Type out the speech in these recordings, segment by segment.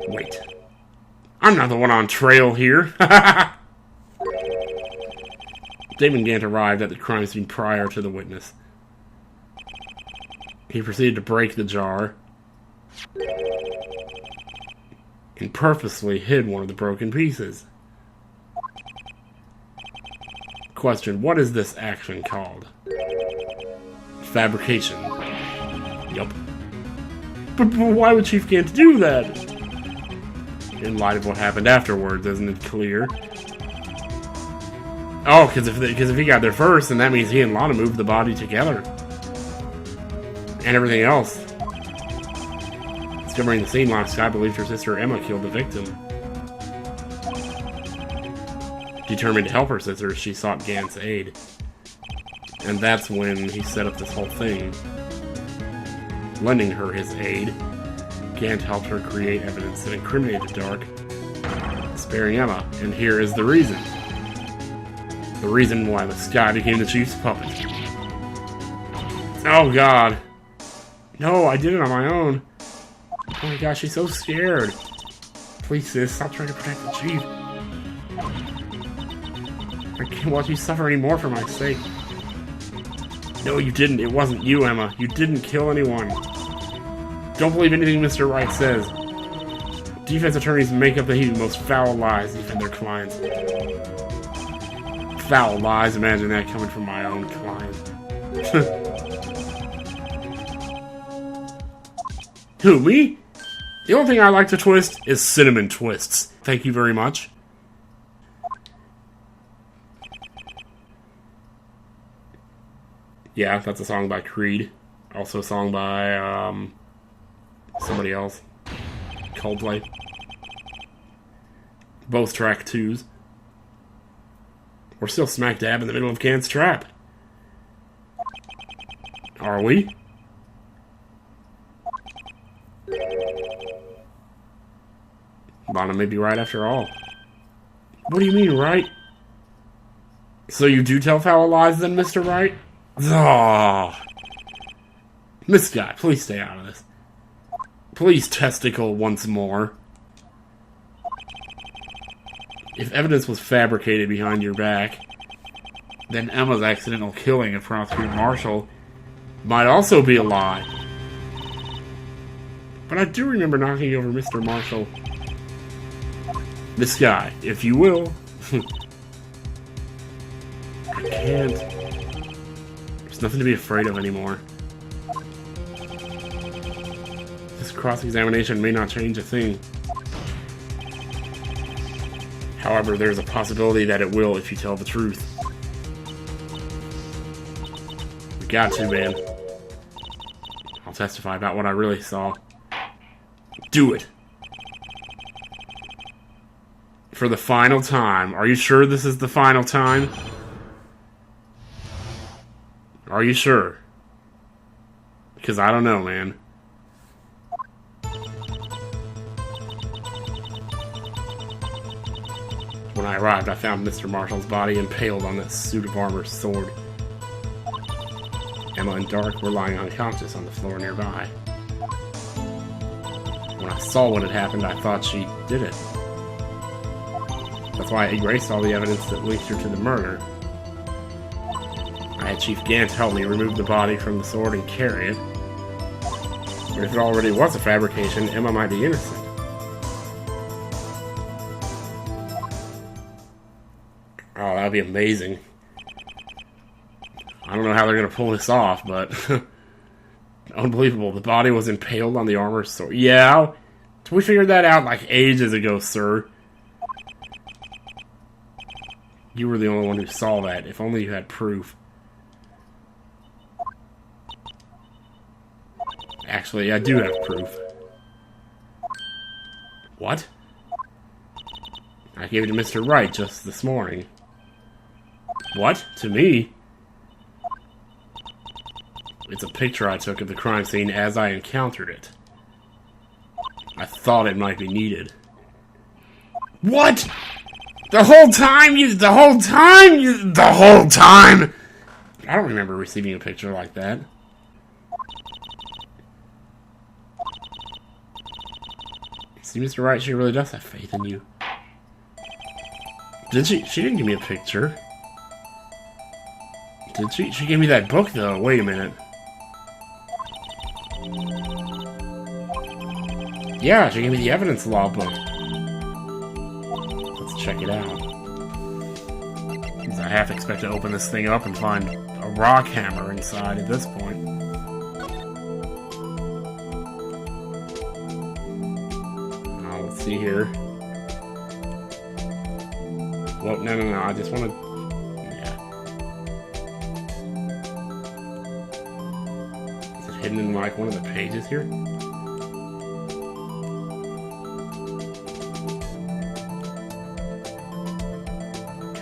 Wait. I'm not the one on trail here. Damon Gant arrived at the crime scene prior to the witness. He proceeded to break the jar and purposely hid one of the broken pieces. Question, what is this action called? Fabrication. Yup. But why would Chief Gant do that? In light of what happened afterwards, isn't it clear? Oh, because if he got there first, then that means he and Lana moved the body together. And everything else. Discovering the scene, Lana Sky believed her sister Emma killed the victim. Determined to help her sister, she sought Gant's aid. And that's when he set up this whole thing. Lending her his aid, Gant helped her create evidence that incriminated Dark, sparing Emma. And here is the reason. The reason why the Sky became the Chief's puppet. Oh god. No, I did it on my own. Oh my gosh, she's so scared. Please, sis, stop trying to protect the Chief. I can't watch you suffer anymore for my sake. No, you didn't. It wasn't you, Emma. You didn't kill anyone. Don't believe anything Mr. Wright says. Defense attorneys make up the heat most foul lies to defend their clients. Foul lies? Imagine that coming from my own client. Who, me? The only thing I like to twist is cinnamon twists. Thank you very much. Yeah, that's a song by Creed. Also a song by, somebody else. Coldplay. Both track 2s. We're still smack dab in the middle of Gant's trap. Are we? Lana may be right after all. What do you mean, right? So you do tell foul lies then, Mr. Wright? Oh. This guy, please stay out of this. Please testicle once more. If evidence was fabricated behind your back, then Emma's accidental killing of Prosecutor Marshall might also be a lie. But I do remember knocking over Mr. Marshall. This guy, if you will. I can't. There's nothing to be afraid of anymore. This cross-examination may not change a thing. However, there's a possibility that it will if you tell the truth. We got to, man. I'll testify about what I really saw. Do it. For the final time. Are you sure this is the final time? Are you sure? Because I don't know, man. When I arrived, I found Mr. Marshall's body impaled on that suit of armor sword. Emma and Dark were lying unconscious on the floor nearby. When I saw what had happened, I thought she did it. That's why I erased all the evidence that linked her to the murder. I had Chief Gant help me remove the body from the sword and carry it. But if it already was a fabrication, Emma might be innocent. Oh, that'd be amazing. I don't know how they're gonna pull this off, but... Unbelievable. The body was impaled on the armor sword. Yeah, we figured that out like ages ago, sir. You were the only one who saw that. If only you had proof. Actually, I do have proof. What? I gave it to Mr. Wright just this morning. What? To me? It's a picture I took of the crime scene as I encountered it. I thought it might be needed. What? The whole time? The whole time? I don't remember receiving a picture like that. See, Mr. Wright, she really does have faith in you. Did she? She didn't give me a picture. Did she? She gave me that book, though. Wait a minute. Yeah, she gave me the evidence law book. Let's check it out. I half expect to open this thing up and find a rock hammer inside at this point. Now, let's see here. Well, no, I just want to... Yeah. Is it hidden in, like, one of the pages here?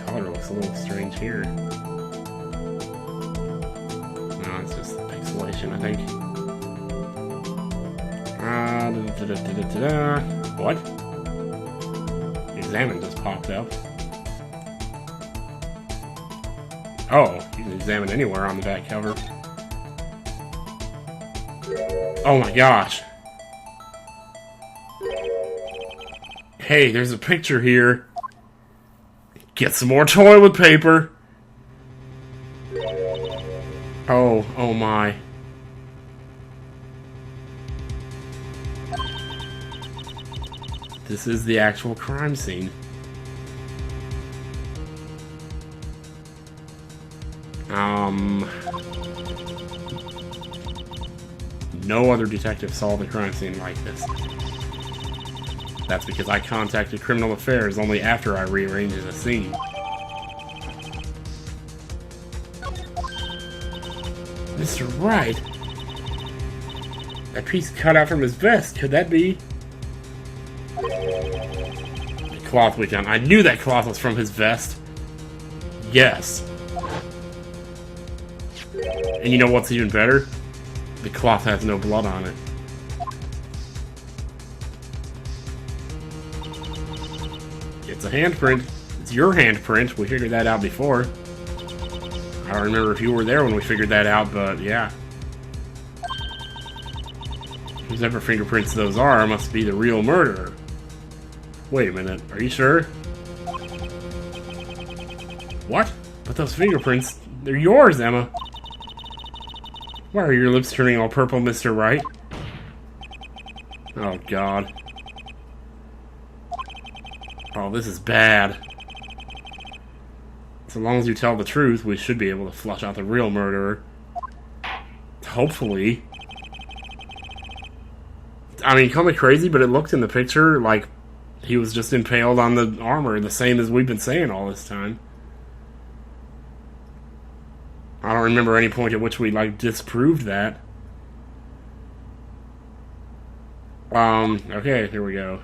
Color looks a little strange here. No, it's just the pixelation, I think. What? Examine just popped up. Oh, you can examine anywhere on the back cover. Oh my gosh. Hey, there's a picture here. Get some more toilet paper. Oh my. This is the actual crime scene. No other detective saw the crime scene like this. That's because I contacted Criminal Affairs only after I rearranged the scene. Mr. Wright? That piece cut out from his vest, could that be? The cloth we found. I knew that cloth was from his vest. Yes. And you know what's even better? The cloth has no blood on it. It's a handprint. It's your handprint. We figured that out before. I don't remember if you were there when we figured that out, but yeah. Whoever fingerprints those are must be the real murderer. Wait a minute. Are you sure? What? But those fingerprints, they're yours, Emma. Why are your lips turning all purple, Mr. Wright? Oh, God. Oh, this is bad. So long as you tell the truth, we should be able to flush out the real murderer. Hopefully. I mean, call me crazy, but it looked in the picture like he was just impaled on the armor, the same as we've been saying all this time. I don't remember any point at which we, like, disproved that. Okay, here we go.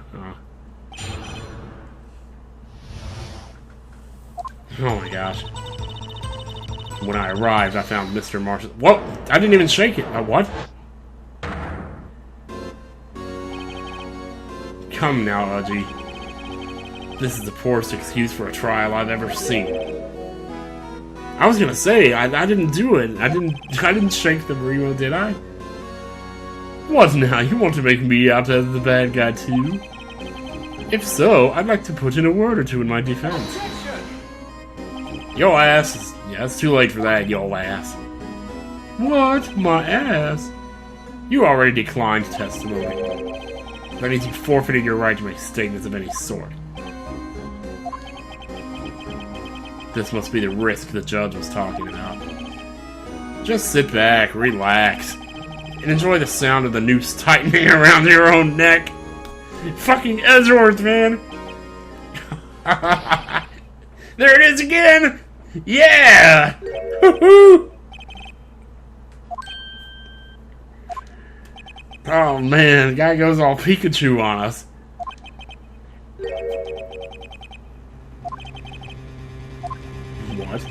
Oh my gosh. When I arrived, I found Mr. Marshall. What? I didn't even shake it. What? Come now, Udgy. This is the poorest excuse for a trial I've ever seen. I was gonna say, I didn't do it. I didn't shake the Remo, did I? What now? You want to make me out as the bad guy too? If so, I'd like to put in a word or two in my defense. Yo ass is... Yeah, it's too late for that, yo ass. What? My ass? You already declined testimony. That means you forfeited your right to make statements of any sort. This must be the risk the judge was talking about. Just sit back, relax, and enjoy the sound of the noose tightening around your own neck. Fucking Ezworth, man! There it is again! Yeah! Woohoo! Oh man, the guy goes all Pikachu on us. What?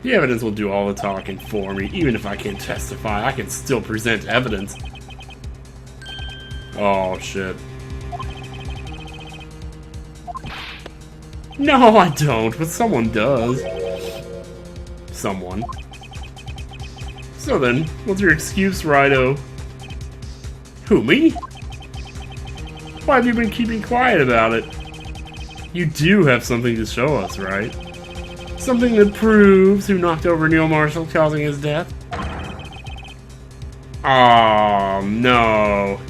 The evidence will do all the talking for me. Even if I can't testify, I can still present evidence. Oh, shit. No, I don't, but someone does. Someone. So then, what's your excuse, Rido? Who, me? Why have you been keeping quiet about it? You do have something to show us, right? Something that proves who knocked over Neil Marshall, causing his death? Oh, no.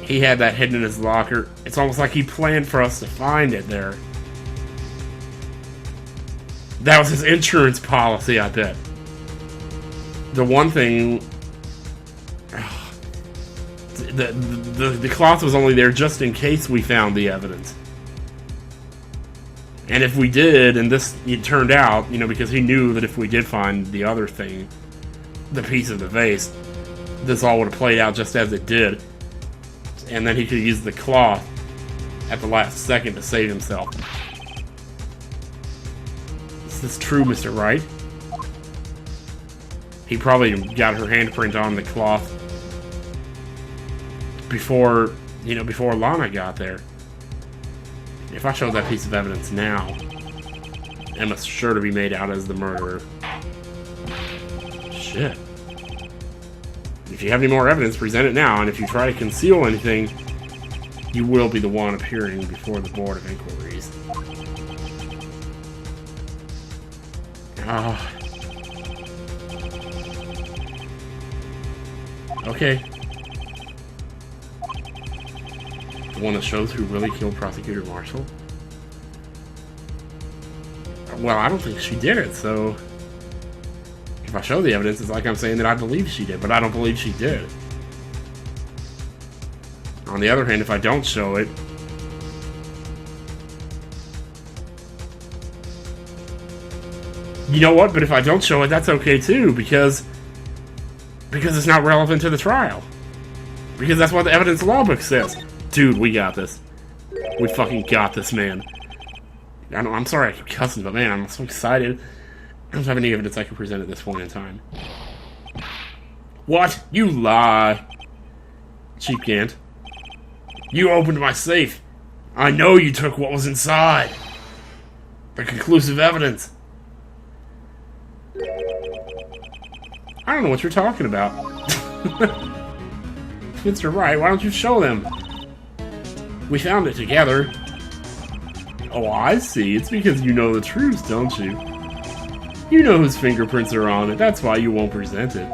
He had that hidden in his locker. It's almost like he planned for us to find it there. That was his insurance policy, I bet. The one thing... The cloth was only there just in case we found the evidence. And if we did, and this it turned out, you know, because he knew that if we did find the other thing, the piece of the vase, this all would have played out just as it did. And then he could use the cloth at the last second to save himself. Is this true, Mr. Wright? He probably got her handprint on the cloth before, you know, before Lana got there. If I showed that piece of evidence now, Emma's sure to be made out as the murderer. Shit. If you have any more evidence, present it now, and if you try to conceal anything, you will be the one appearing before the Board of Inquiries. Ah. Okay. The one that shows who really killed Prosecutor Marshall? Well, I don't think she did it, so... If I show the evidence, it's like I'm saying that I believe she did, but I don't believe she did. On the other hand, if I don't show it... You know what? But if I don't show it, that's okay too, because it's not relevant to the trial. Because that's what the evidence law book says. Dude, we got this. We fucking got this, man. I know, I'm sorry I keep cussing, but man, I'm so excited. I don't have any evidence I can present at this point in time. What? You lie. Chief Gant. You opened my safe. I know you took what was inside. The conclusive evidence. I don't know what you're talking about. Mr. Wright, why don't you show them? We found it together. Oh, I see. It's because you know the truth, don't you? You know whose fingerprints are on it. That's why you won't present it.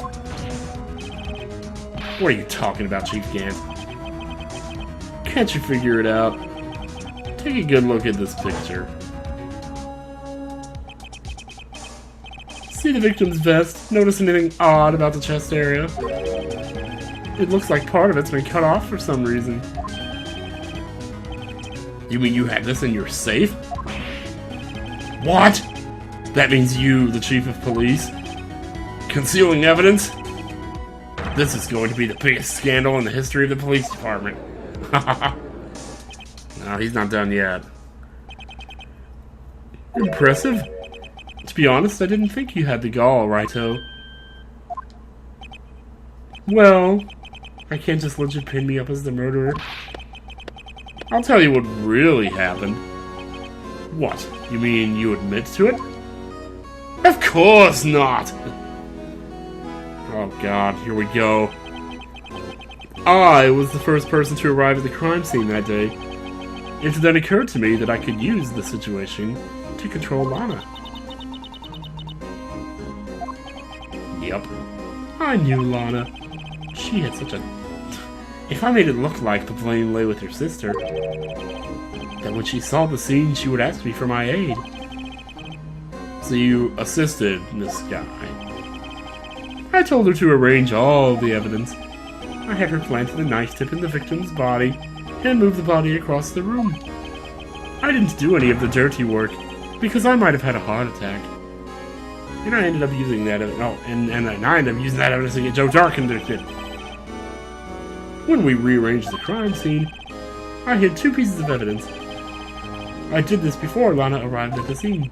What are you talking about, Chief Gant? Can't you figure it out? Take a good look at this picture. See the victim's vest? Notice anything odd about the chest area? It looks like part of it's been cut off for some reason. You mean you had this in your safe? What? That means you, the chief of police, concealing evidence? This is going to be the biggest scandal in the history of the police department. No, he's not done yet. Impressive. To be honest, I didn't think you had the gall, Righto. Well, I can't just let you pin me up as the murderer. I'll tell you what really happened. What? You mean you admit to it? Of course not! Oh god, here we go. I was the first person to arrive at the crime scene that day. It then occurred to me that I could use the situation to control Lana. Yep. I knew Lana. She had such a... If I made it look like the blame lay with her sister, that when she saw the scene, she would ask me for my aid. So you assisted this guy. I told her to arrange all the evidence. I had her plant the knife tip in the victim's body and move the body across the room. I didn't do any of the dirty work because I might have had a heart attack. And I ended up using that and I ended up using that evidence to get Joe Dark convicted. When we rearranged the crime scene, I hid two pieces of evidence. I did this before Lana arrived at the scene.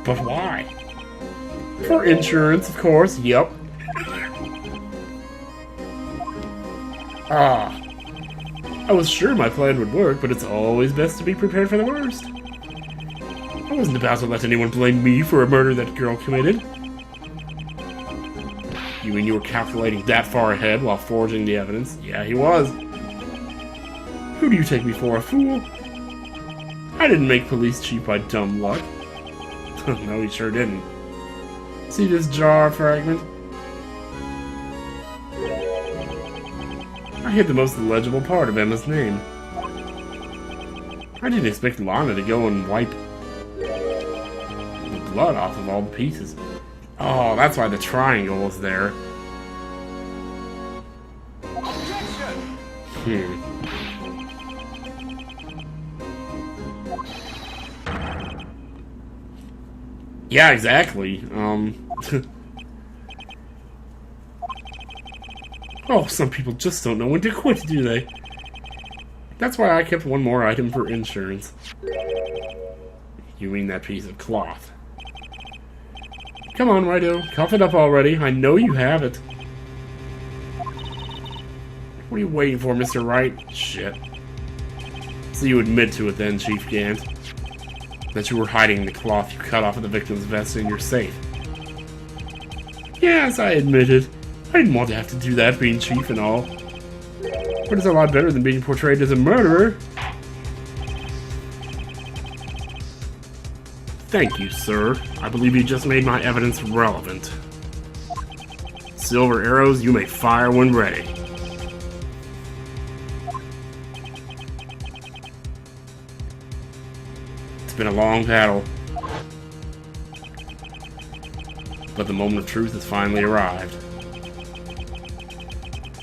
But why? For insurance, of course, yep. I was sure my plan would work, but it's always best to be prepared for the worst. I wasn't about to let anyone blame me for a murder that girl committed. You mean you were calculating that far ahead while forging the evidence? Yeah, he was. Who do you take me for, a fool? I didn't make police chief by dumb luck. No, he sure didn't. See this jar fragment? I hit the most illegible part of Emma's name. I didn't expect Lana to go and wipe the blood off of all the pieces. Oh, that's why the triangle was there. Yeah, exactly. Oh, some people just don't know when to quit, do they? That's why I kept one more item for insurance. You mean that piece of cloth? Come on, Wright, cough it up already. I know you have it. What are you waiting for, Mr. Wright? Shit. So you admit to it then, Chief Gant. That you were hiding the cloth you cut off of the victim's vest in your safe. Yes, I admit it. I didn't want to have to do that, being chief and all. But it's a lot better than being portrayed as a murderer. Thank you, sir. I believe you just made my evidence relevant. Silver arrows, you may fire when ready. It's been a long battle, but the moment of truth has finally arrived.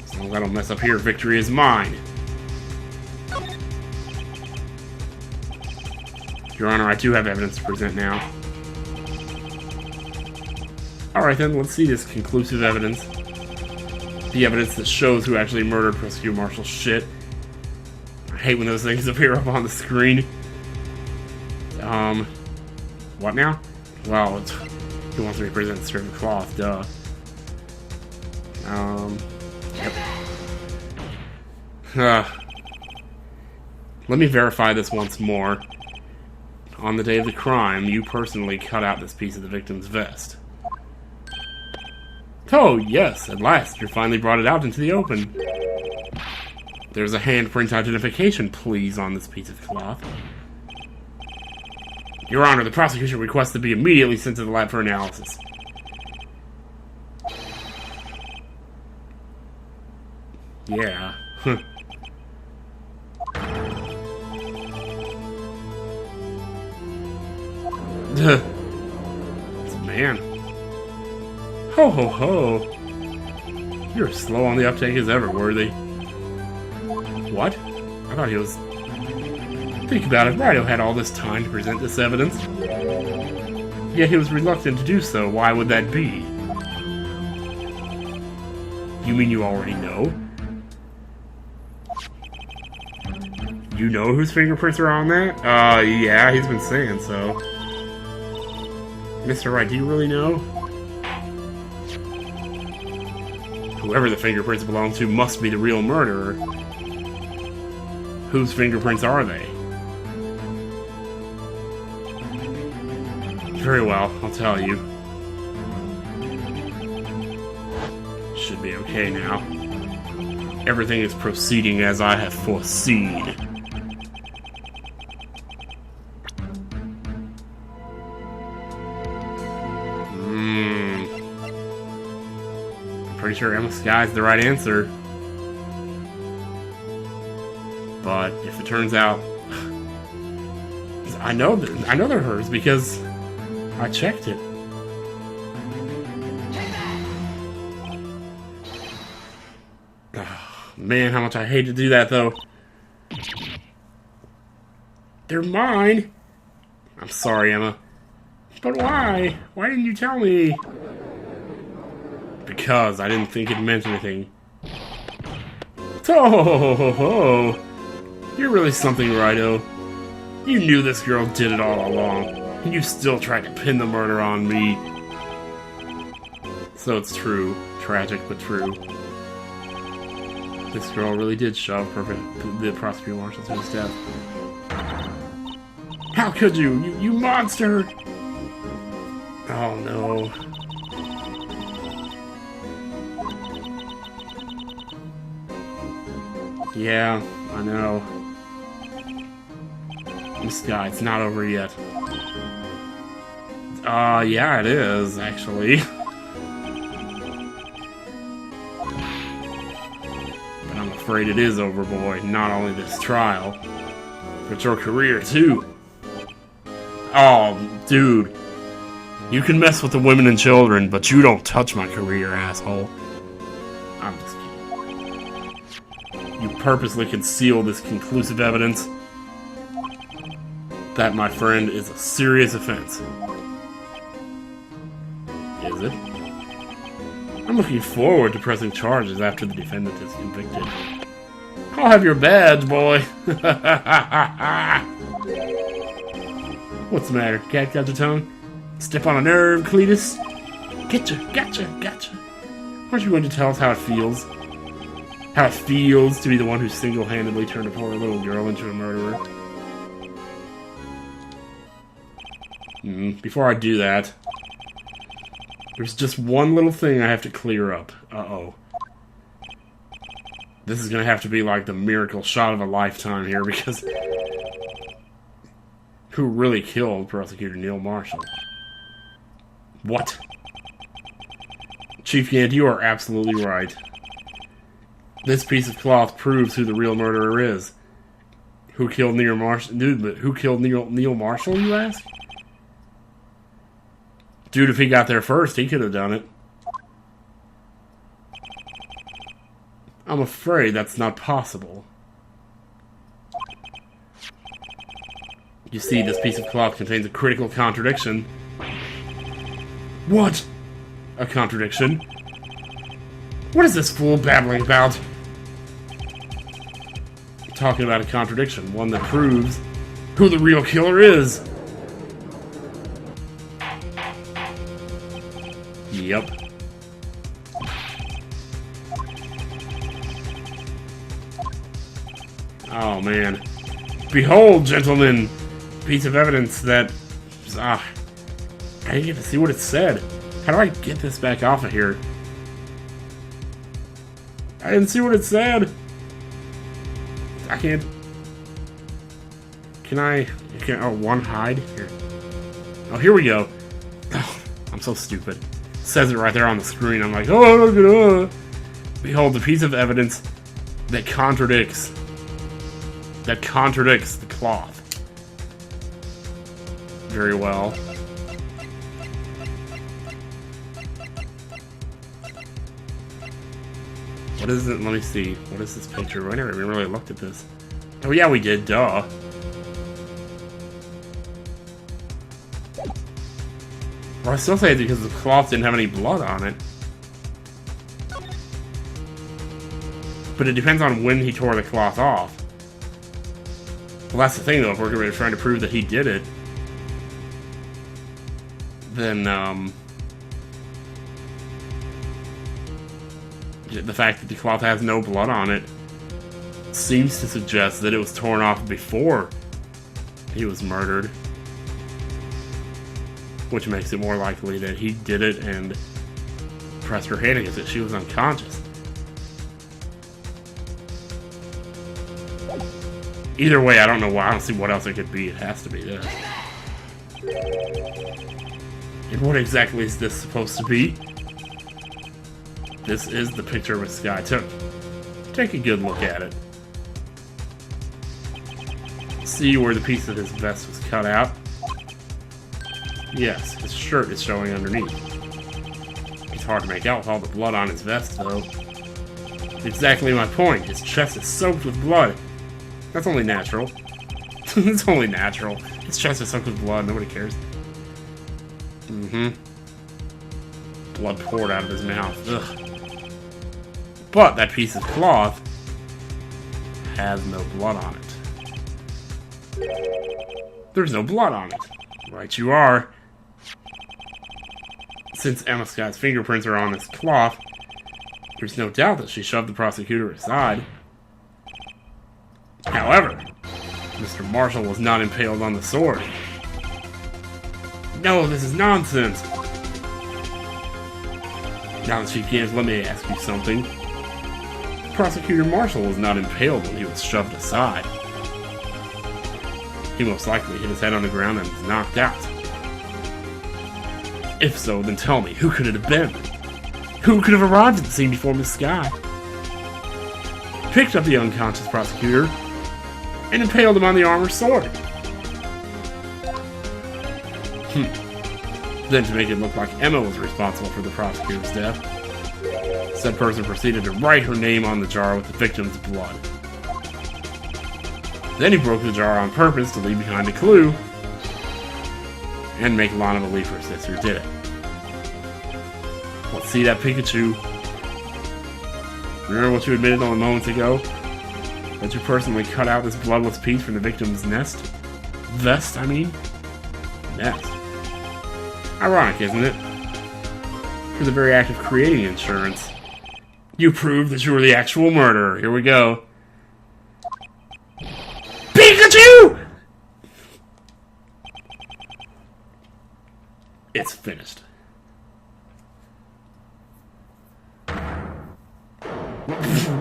As long as I don't mess up here, victory is mine. Your Honor, I do have evidence to present now. Alright then, let's see this conclusive evidence. The evidence that shows who actually murdered Prosecutor Marshall. Shit. I hate when those things appear up on the screen. What now? Well, he wants me to present the strip of cloth, duh. Yep. Let me verify this once more. On the day of the crime, you personally cut out this piece of the victim's vest. Oh, yes, at last, you finally brought it out into the open. There's a handprint identification please on this piece of cloth. Your Honor, the prosecution requests to be immediately sent to the lab for analysis. Yeah. It's a man. Ho ho ho! You're as slow on the uptake as ever, Worthy. What? I thought he was... Think about it, Wright had all this time to present this evidence. Yet he was reluctant to do so. Why would that be? You mean you already know? You know whose fingerprints are on that? Yeah, he's been saying so. Mr. Wright, do you really know? Whoever the fingerprints belong to must be the real murderer. Whose fingerprints are they? Very well, I'll tell you. Should be okay now. Everything is proceeding as I have foreseen. Pretty sure Emma Sky's the right answer. But if it turns out... I know they're hers because I checked it. Oh, man, how much I hate to do that, though. They're mine. I'm sorry, Emma. But why? Why didn't you tell me? Because I didn't think it meant anything. Oh, you're really something, Wright-o. You knew this girl did it all along, and you still tried to pin the murder on me. So it's true. Tragic, but true. This girl really did shove the prosecutor marshal to his death. How could you? You monster! Oh no. Yeah, I know. This guy, it's not over yet. Yeah, it is, actually. But I'm afraid it is over, boy. Not only this trial, but your career, too. Oh, dude. You can mess with the women and children, but you don't touch my career, asshole. I'm just kidding. You purposely conceal this conclusive evidence. That, my friend, is a serious offense. Is it? I'm looking forward to pressing charges after the defendant is convicted. I'll have your badge, boy. What's the matter? Cat got your tongue? Step on a nerve, Cletus? Gotcha. Aren't you going to tell us how it feels? How it feels to be the one who single-handedly turned a poor little girl into a murderer? Before I do that, there's just one little thing I have to clear up. Uh-oh. This is gonna have to be like the miracle shot of a lifetime here, because who really killed Prosecutor Neil Marshall? What? Chief Gant, you are absolutely right. This piece of cloth proves who the real murderer is. Who killed Neil Marshall? Dude, but who killed Neil Marshall, you ask? Dude, if he got there first, he could have done it. I'm afraid that's not possible. You see, this piece of cloth contains a critical contradiction. What? A contradiction? What is this fool babbling about? I'm talking about a contradiction, one that proves who the real killer is. Yep. Oh, man. Behold, gentlemen, piece of evidence that... I didn't get to see what it said. How do I get this back off of here? I didn't see what it said. I can't... Can I... Oh, one hide? Here. Oh, here we go. Oh, I'm so stupid. It says it right there on the screen. I'm like, oh, look at that. Behold, the piece of evidence that contradicts the cloth. Very well. What is it? Let me see. What is this picture? I never even really looked at this. Oh yeah, we did. Duh. Well, I still say it's because the cloth didn't have any blood on it. But it depends on when he tore the cloth off. Well, that's the thing, though. If we're trying to prove that he did it, then, the fact that the cloth has no blood on it seems to suggest that it was torn off before he was murdered. Which makes it more likely that he did it and pressed her head against it. She was unconscious. Either way, I don't know why. I don't see what else it could be. It has to be this. And what exactly is this supposed to be? This is the picture this guy took. Take a good look at it. See where the piece of his vest was cut out? Yes, his shirt is showing underneath. It's hard to make out with all the blood on his vest, though. Exactly my point. His chest is soaked with blood. That's only natural. It's only natural. His chest is soaked with blood. Nobody cares. Blood poured out of his mouth. Ugh. But that piece of cloth has no blood on it. There's no blood on it. Right you are. Since Emma Scott's fingerprints are on this cloth, there's no doubt that she shoved the prosecutor aside. However, Mr. Marshall was not impaled on the sword. No, this is nonsense. Now that Chief Gant, let me ask you something. Prosecutor Marshall was not impaled when he was shoved aside. He most likely hit his head on the ground and was knocked out. If so, then tell me, who could it have been? Who could have arrived at the scene before Miss Sky? Picked up the unconscious prosecutor and impaled him on the armored sword. Then, to make it look like Emma was responsible for the prosecutor's death, said person proceeded to write her name on the jar with the victim's blood. Then he broke the jar on purpose to leave behind a clue and make Lana believe her sister did it. Let's see that Pikachu. Remember what you admitted only moments ago? That you personally cut out this bloodless piece from the victim's vest, I mean? Nest. Ironic, isn't it? For the very act of creating insurance, you proved that you were the actual murderer. Here we go. Pikachu! It's finished.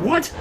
What?